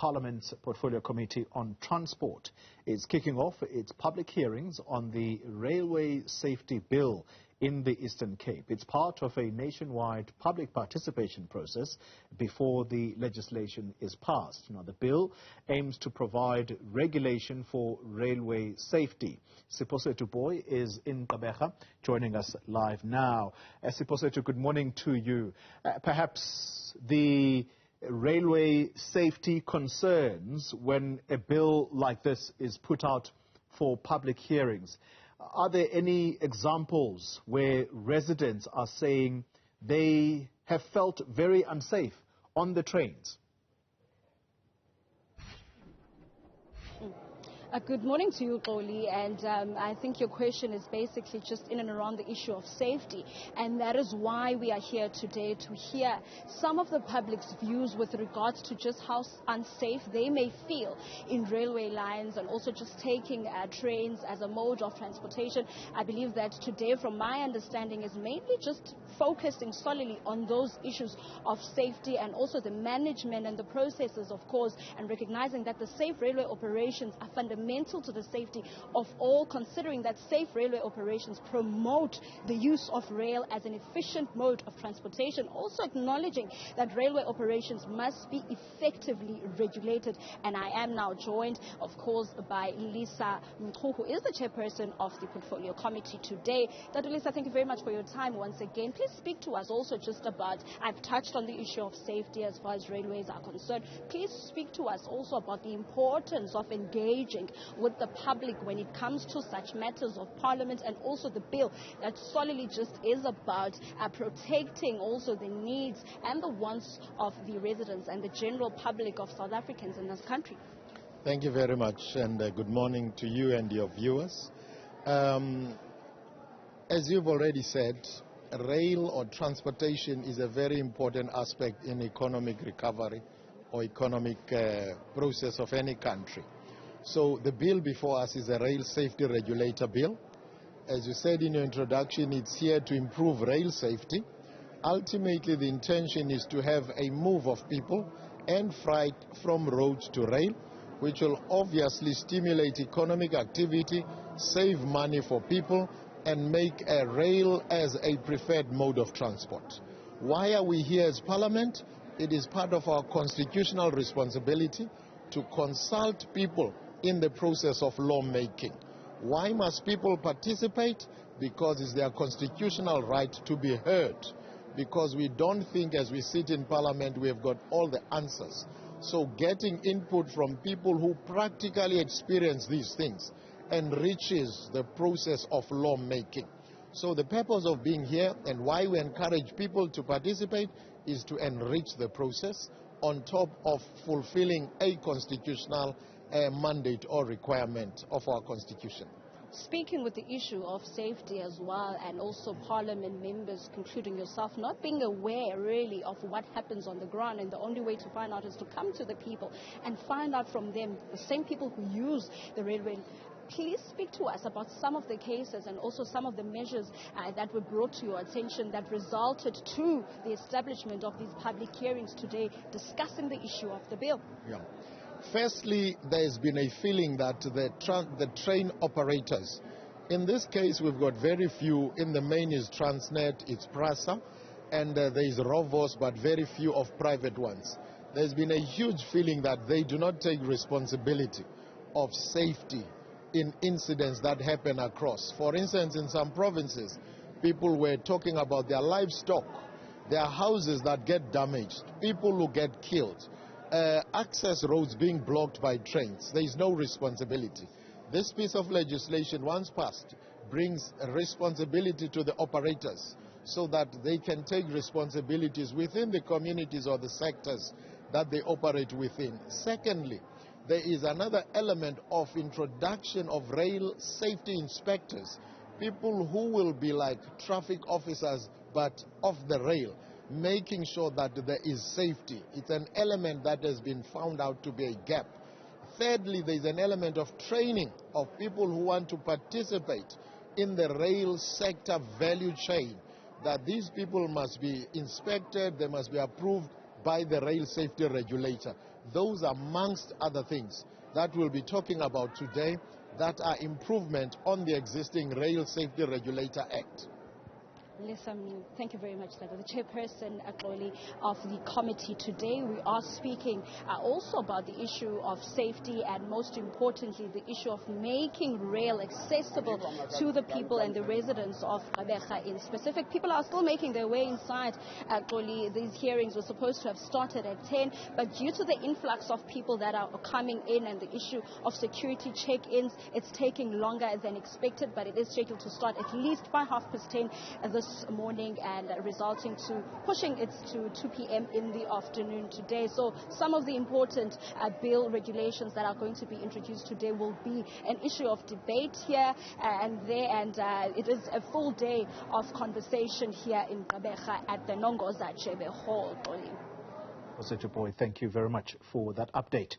Parliament's Portfolio Committee on Transport is kicking off its public hearings on the Railway Safety Bill in the Eastern Cape. It's part of a nationwide public participation process before the legislation is passed. Now, the bill aims to provide regulation for railway safety. Siphosethu Booi is in Gqeberha, joining us live now. Siphosethu, good morning to you. Perhaps the railway safety concerns when a bill like this is put out for public hearings. Are there any examples where residents are saying they have felt very unsafe on the trains? Good morning to you, Xoli, and I think your question is basically just in and around the issue of safety, and that is why we are here today, to hear some of the public's views with regards to just how unsafe they may feel in railway lines and also just taking trains as a mode of transportation. I believe that today, from my understanding, is mainly just focusing solely on those issues of safety and also the management and the processes, of course, and recognizing that the safe railway operations are fundamental to the safety of all, considering that safe railway operations promote the use of rail as an efficient mode of transportation, also acknowledging that railway operations must be effectively regulated. And I am now joined, of course, by Lisa Mkhu, who is the chairperson of the Portfolio Committee today. Dr. Lisa, thank you very much for your time once again. Please speak to us also just about, I've touched on the issue of safety as far as railways are concerned. Please speak to us also about the importance of engaging with the public when it comes to such matters of Parliament, and also the bill that solely just is about protecting also the needs and the wants of the residents and the general public of South Africans in this country. Thank you very much, and good morning to you and your viewers. As you've already said, rail or transportation is a very important aspect in economic recovery or economic process of any country. So the bill before us is a rail safety regulator bill. As you said in your introduction, it's here to improve rail safety. Ultimately, the intention is to have a move of people and freight from road to rail, which will obviously stimulate economic activity, save money for people, and make a rail as a preferred mode of transport. Why are we here as Parliament? It is part of our constitutional responsibility to consult people in the process of lawmaking. Why must people participate? Because it's their constitutional right to be heard. Because we don't think as we sit in Parliament we have got all the answers. So getting input from people who practically experience these things enriches the process of lawmaking. So the purpose of being here and why we encourage people to participate is to enrich the process on top of fulfilling a constitutional mandate or requirement of our constitution. Speaking with the issue of safety as well, and also Parliament members, including yourself, not being aware really of what happens on the ground, and the only way to find out is to come to the people and find out from them, the same people who use the railway. Please speak to us about some of the cases and also some of the measures that were brought to your attention that resulted to the establishment of these public hearings today discussing the issue of the bill. Yeah. Firstly, there's been a feeling that the train operators, in this case we've got very few, in the main is Transnet, it's PRASA, and there is Rovos, but very few of private ones. There's been a huge feeling that they do not take responsibility of safety in incidents that happen across. For instance, in some provinces, people were talking about their livestock, their houses that get damaged, people who get killed. Access roads being blocked by trains. There is no responsibility. This piece of legislation, once passed, brings a responsibility to the operators so that they can take responsibilities within the communities or the sectors that they operate within. Secondly, there is another element of introduction of rail safety inspectors, people who will be like traffic officers but off the rail, making sure that there is safety. It's an element that has been found out to be a gap. Thirdly, there is an element of training of people who want to participate in the rail sector value chain, that these people must be inspected, they must be approved by the rail safety regulator. Those are amongst other things that we'll be talking about today that are improvement on the existing Rail Safety Regulator Act. Listen, thank you very much, Lego. The chairperson of the committee today. We are speaking also about the issue of safety and most importantly the issue of making rail accessible to the people and the residents of Gqeberha in specific. People are still making their way inside. These hearings were supposed to have started at 10, but due to the influx of people that are coming in and the issue of security check-ins, it's taking longer than expected, but it is scheduled to start at least by 10:30 this morning and resulting to pushing it to 2 p.m. in the afternoon today. So some of the important bill regulations that are going to be introduced today will be an issue of debate here and there, and it is a full day of conversation here in Gqeberha at the Nongoza Chebe Hall. Siphosethu Booi, thank you very much for that update.